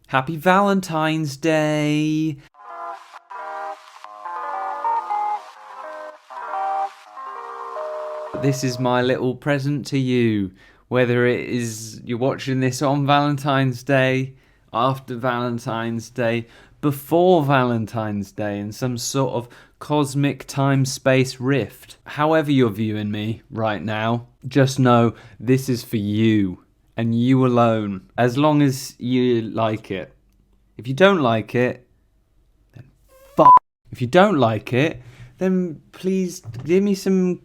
Happy Valentine's Day! This is my little present to you. Whether it is you're watching this on Valentine's Day, after Valentine's Day, before Valentine's Day, in some sort of cosmic time-space rift. However you're viewing me right now, just know this is for you, and you alone, as long as you like it. If you don't like it, then fuck. If you don't like it, then please give me some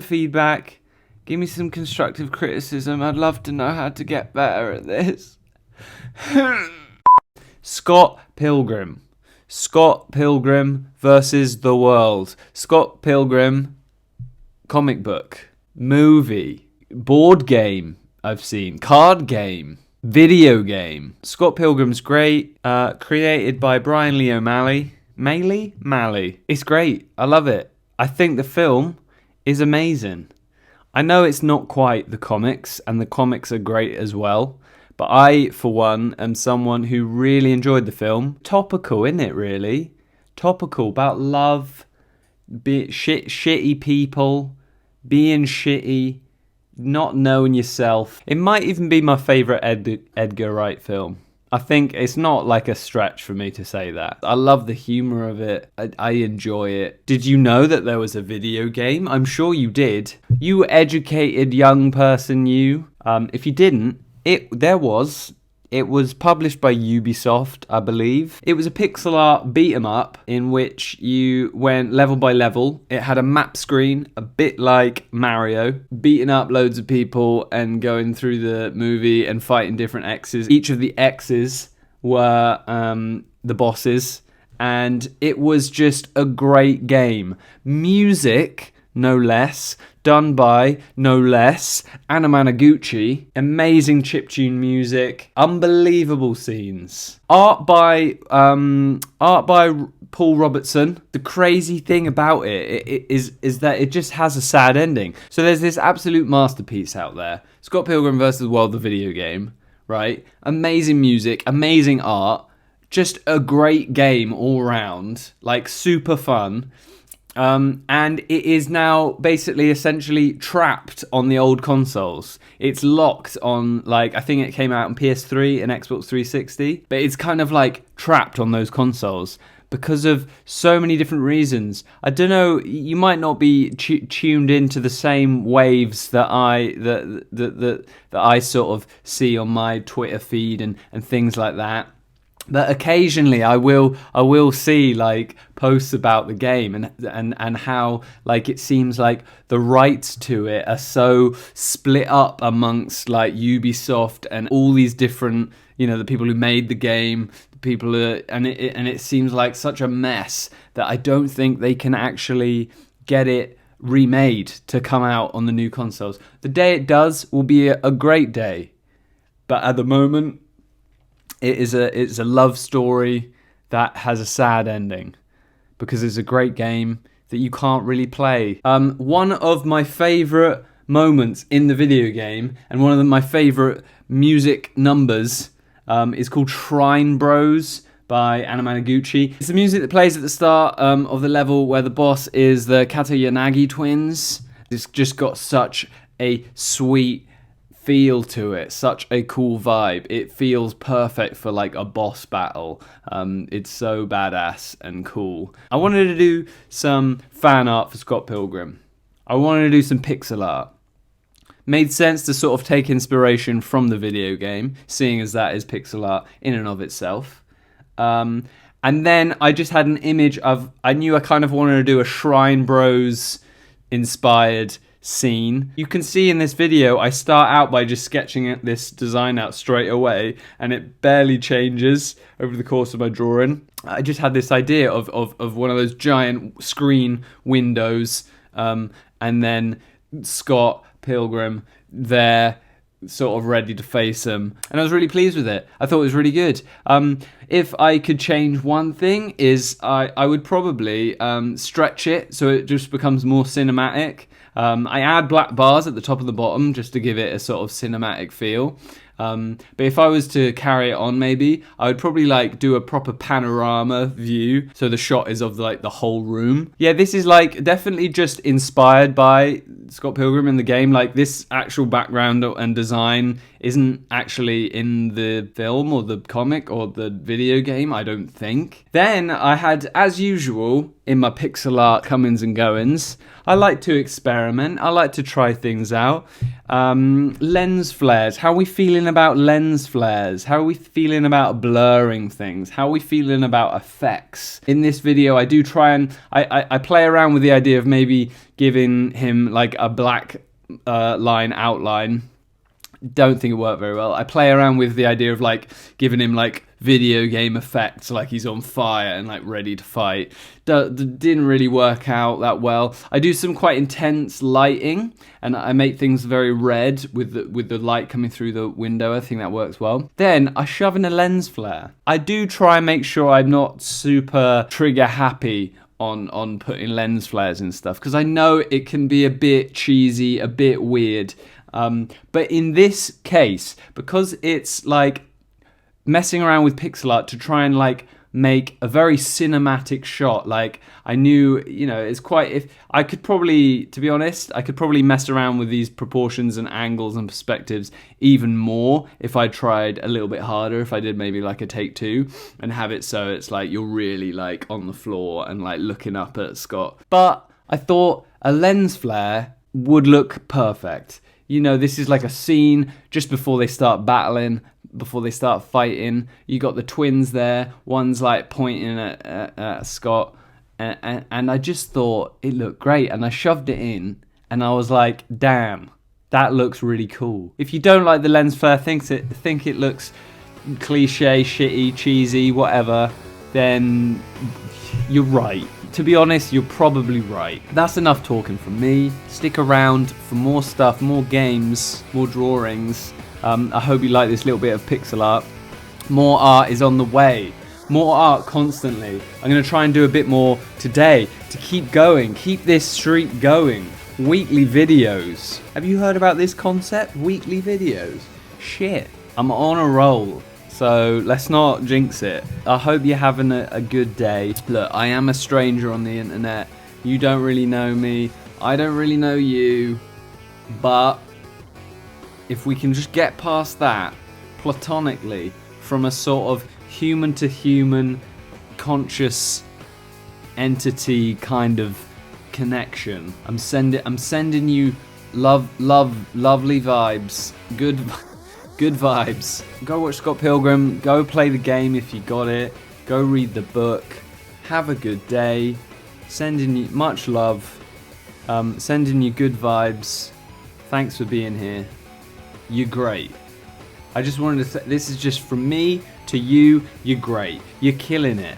feedback, give me some constructive criticism. I'd love to know how to get better at this. Scott Pilgrim versus the world. Scott Pilgrim, comic book, movie, board game I've seen, card game, video game. Scott Pilgrim's great, created by Brian Lee O'Malley. Malley. It's great. I love it. I think the film is amazing. I know it's not quite the comics, and the comics are great as well, but I, for one, am someone who really enjoyed the film. Topical, isn't it, really? Topical, about love, shitty people, being shitty, not knowing yourself. It might even be my favourite Edgar Wright film. I think it's not like a stretch for me to say that. I love the humour of it. I enjoy it. Did you know that there was a video game? I'm sure you did. You educated young person, you. If you didn't, there was. It was published by Ubisoft, I believe. It was a pixel art beat 'em up in which you went level by level. It had a map screen, a bit like Mario, beating up loads of people and going through the movie and fighting different X's. Each of the X's were the bosses, and it was just a great game. Music, no less, done by, no less, Anna Managuchi. Amazing chiptune music, unbelievable scenes. Art by Paul Robertson. The crazy thing about it is that it just has a sad ending. So there's this absolute masterpiece out there, Scott Pilgrim vs. the World, the video game, right? Amazing music, amazing art, just a great game all round, like super fun. And it is now basically essentially trapped on the old consoles. It's locked on, like, I think it came out on PS3 and Xbox 360, but it's kind of like trapped on those consoles because of so many different reasons. I don't know, you might not be tuned into the same waves that I sort of see on my Twitter feed and things like that. But occasionally I will see like posts about the game and how like it seems like the rights to it are so split up amongst like Ubisoft and all these different, the people who made the game, and it seems like such a mess that I don't think they can actually get it remade to come out on the new consoles. The day it does will be a great day, but at the moment it's a love story that has a sad ending because it's a great game that you can't really play. One of my favourite moments in the video game and one of my favourite music numbers is called Shrine Bros by Anna Managuchi. It's the music that plays at the start of the level where the boss is the Kato Yanagi twins. It's just got such a sweet feel to it, such a cool vibe. It feels perfect for like a boss battle. It's so badass and cool. I wanted to do some fan art for Scott Pilgrim. I wanted to do some pixel art. Made sense to sort of take inspiration from the video game, seeing as that is pixel art in and of itself. And then I just had an image of, I knew I kind of wanted to do a Shrine Bros inspired scene. You can see in this video I start out by just sketching this design out straight away, and it barely changes over the course of my drawing. I just had this idea of one of those giant screen windows, and then Scott Pilgrim there sort of ready to face him, and I was really pleased with it. I thought it was really good. If I could change one thing is I would probably stretch it so it just becomes more cinematic. I add black bars at the top and the bottom just to give it a sort of cinematic feel. But if I was to carry it on, maybe I would probably like do a proper panorama view, so the shot is of like the whole room. Yeah, this is like definitely just inspired by Scott Pilgrim in the game. Like this actual background and design isn't actually in the film or the comic or the video game, I don't think. Then I had, as usual, in my pixel art comings and goings, I like to experiment. I like to try things out. Lens flares. How are we feeling about lens flares? How are we feeling about blurring things? How are we feeling about effects? In this video, I do try and I play around with the idea of maybe giving him like a black line outline. Don't think it worked very well. I play around with the idea of like giving him like video game effects, like he's on fire and like ready to fight. Didn't really work out that well. I do some quite intense lighting and I make things very red with the light coming through the window. I think that works well. Then I shove in a lens flare. I do try and make sure I'm not super trigger happy on putting lens flares and stuff, because I know it can be a bit cheesy, a bit weird. But in this case, because it's like messing around with pixel art to try and like make a very cinematic shot, like I knew, you know, it's quite, if I could probably, to be honest, I could probably mess around with these proportions and angles and perspectives even more if I tried a little bit harder, if I did maybe like a take 2 and have it so it's like you're really like on the floor and like looking up at Scott. But I thought a lens flare would look perfect. You know, this is like a scene just before they start battling, before they start fighting. You got the twins there. One's like pointing at Scott. And I just thought it looked great. And I shoved it in. And I was like, damn, that looks really cool. If you don't like the lens flare, think it looks cliche, shitty, cheesy, whatever, then you're right. To be honest, you're probably right. That's enough talking from me. Stick around for more stuff, more games, more drawings. I hope you like this little bit of pixel art. More art is on the way. More art constantly. I'm going to try and do a bit more today to keep going, keep this streak going. Weekly videos. Have you heard about this concept? Weekly videos. Shit. I'm on a roll. So let's not jinx it. I hope you're having a good day. Look, I am a stranger on the internet. You don't really know me. I don't really know you. But if we can just get past that platonically from a sort of human to human conscious entity kind of connection. I'm sending you lovely vibes. Good vibes. Go watch Scott Pilgrim. Go play the game if you got it. Go read the book. Have a good day. Sending you much love. Sending you good vibes. Thanks for being here. You're great. I just wanted to say, this is just from me to you. You're great. You're killing it.